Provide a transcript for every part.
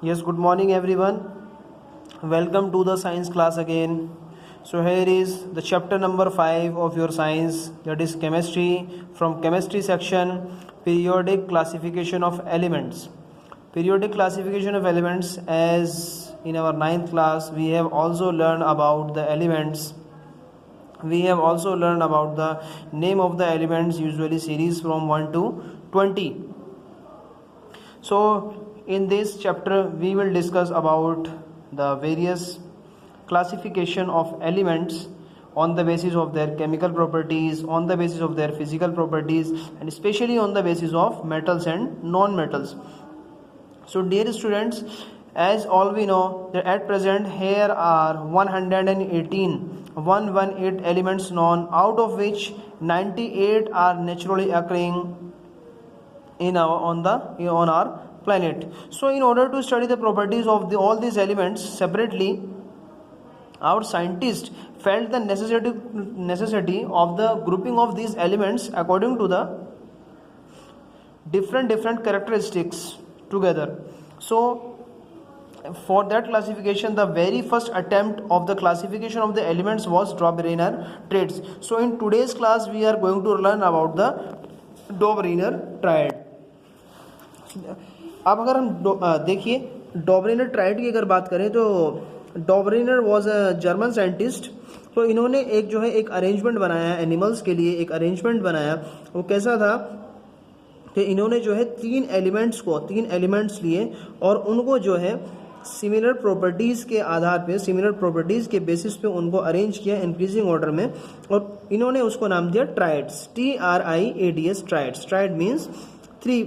Yes, good morning everyone. Welcome to the science class again. So here is the chapter number 5 of your science, that is chemistry. From chemistry section, periodic classification of elements. Periodic classification of elements, as in our 9th class we have also learned about the elements. We have also learned about the name of the elements, usually series from 1 to 20. So in this chapter we will discuss about the various classification of elements on the basis of their chemical properties, on the basis of their physical properties, and especially on the basis of metals and non-metals. So dear students, as all we know that at present here are 118 elements known, out of which 98 are naturally occurring on our planet. So in order to study the properties of all these elements separately, our scientists felt the necessity of the grouping of these elements according to the different characteristics together. So for that classification, the very first attempt of the classification of the elements was Dobereiner traits. So in today's class we are going to learn about the Dobereiner triad. अब अगर हम देखिए डॉबरेनर tried की अगर बात करें तो डॉबरेनर was a German scientist. तो इन्होंने एक अरेंजमेंट बनाया एनिमल्स के लिए, एक अरेंजमेंट बनाया. वो कैसा था कि इन्होंने तीन एलिमेंट्स लिए और उनको सिमिलर प्रॉपर्टीज़ के आधार पे, सिमिलर प्रॉपर्टीज़ के बेसिस पे उनको अरेंज किया इंक्रीजिंग ऑर्डर में, और इन्होंने उसको नाम दिया triads, TRIADS, triads. Tried means 3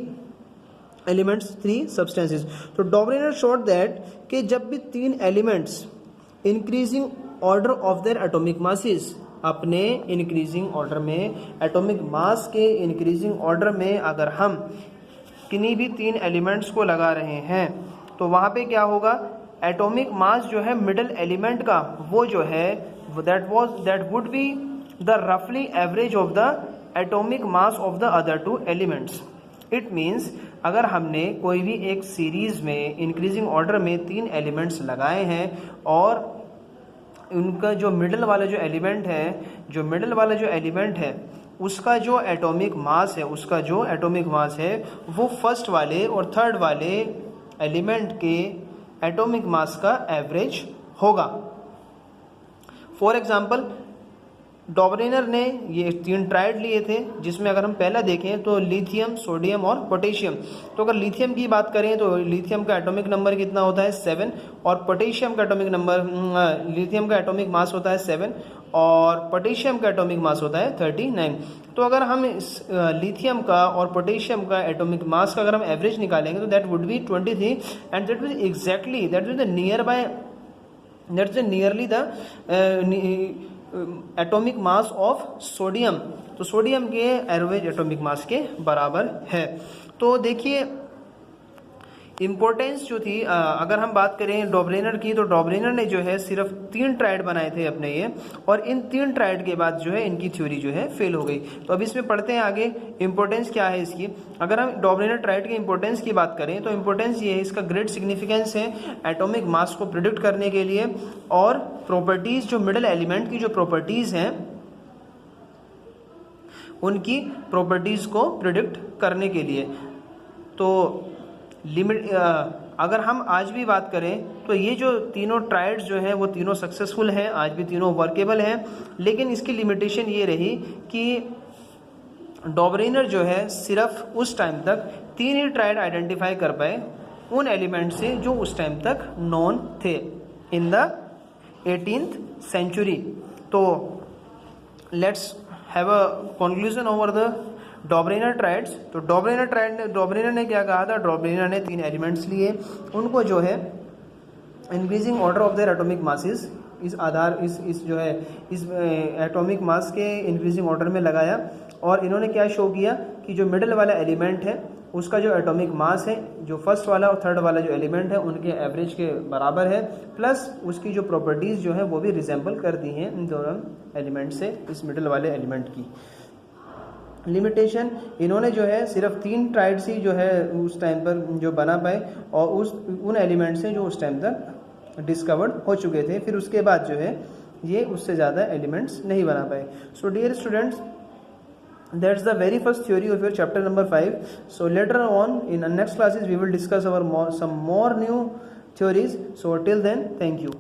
elements, 3 substances. तो डॉबरेनर शोड दैट कि जब भी 3 elements increasing order of their atomic masses, अपने इंक्रीजिंग ऑर्डर में, एटॉमिक मास के इंक्रीजिंग ऑर्डर में अगर हम किन्हीं भी 3 एलिमेंट्स को लगा रहे हैं तो वहाँ पे क्या होगा, एटॉमिक मास मिडिल एलिमेंट का वो दैट वुड बी द रफली average of the atomic mass of the other 2 elements. It means अगर हमने कोई भी एक सीरीज में इंक्रीजिंग ऑर्डर में 3 एलिमेंट्स लगाए हैं और उनका मिडिल वाला एलिमेंट है उसका एटॉमिक मास है वो फर्स्ट वाले और थर्ड वाले एलिमेंट के एटॉमिक मास का एवरेज होगा. फॉर एग्जाम्पल डॉबरेनर ने ये 3 ट्राइड लिए थे, जिसमें अगर हम पहला देखें तो लिथियम, सोडियम और पोटेशियम. तो अगर लिथियम की बात करें तो लिथियम का एटॉमिक नंबर कितना होता है 7, और पोटेशियम का एटॉमिक नंबर, लिथियम का एटॉमिक मास होता है 7 और पोटेशियम का एटॉमिक मास होता है 39. तो अगर हम लिथियम का और पोटेशियम का एटॉमिक मास का अगर हम एवरेज निकालेंगे तो that would be 23, and that is exactly nearly the atomic mass of sodium. तो सोडियम के एवरेज एटॉमिक मास के बराबर है. तो देखिए इम्पोर्टेंस थी, अगर हम बात करें डॉबरेनर की, तो डॉबरेनर ने सिर्फ 3 ट्राइड बनाए थे अपने ये, और इन 3 ट्राइड के बाद इनकी थ्योरी फेल हो गई. तो अब इसमें पढ़ते हैं आगे इम्पोर्टेंस क्या है इसकी. अगर हम डॉबरेनर ट्राइड की इम्पोर्टेंस की बात करें तो इम्पोर्टेंस ये है, इसका ग्रेट सिग्निफिकेंस है एटॉमिक मास को प्रिडिक्ट करने के लिए, और प्रॉपर्टीज मिडिल एलिमेंट की प्रॉपर्टीज हैं उनकी प्रॉपर्टीज को प्रिडिक्ट करने के लिए. तो लिमिट अगर हम आज भी बात करें तो ये तीनों ट्राइड्स वो तीनों सक्सेसफुल हैं, आज भी तीनों वर्केबल हैं. लेकिन इसकी लिमिटेशन ये रही कि डॉबरेनर सिर्फ उस टाइम तक 3 ही ट्राइड आइडेंटिफाई कर पाए उन एलिमेंट से जो उस टाइम तक नॉन थे इन द 18th सेंचुरी. तो let's have a conclusion over the Dobereiner triads. तो डॉबरेनर ने क्या कहा था, डॉबरेनर ने 3 एलिमेंट्स लिए, उनको increasing order of their atomic masses, इस एटॉमिक मास के इंक्रीजिंग ऑर्डर में लगाया, और इन्होंने क्या शो किया कि मिडिल वाला एलिमेंट है उसका एटॉमिक मास है, फर्स्ट वाला और थर्ड वाला एलिमेंट है उनके एवरेज के बराबर है, प्लस उसकी प्रॉपर्टीज वो भी रिजेंबल करती हैं इन दोनों एलिमेंट से, इस मिडिल वाले एलिमेंट की. लिमिटेशन, इन्होंने जो है सिर्फ 3 ट्राइड्स ही जो है उस टाइम पर जो बना पाए और उन एलिमेंट से जो उस टाइम तक डिस्कवर्ड हो चुके थे, फिर उसके बाद जो है ये उससे ज़्यादा एलिमेंट्स नहीं बना पाए। So dear students, that's the very first theory of your chapter number 5. So later on in next classes we will discuss some more new theories. So till then, thank you.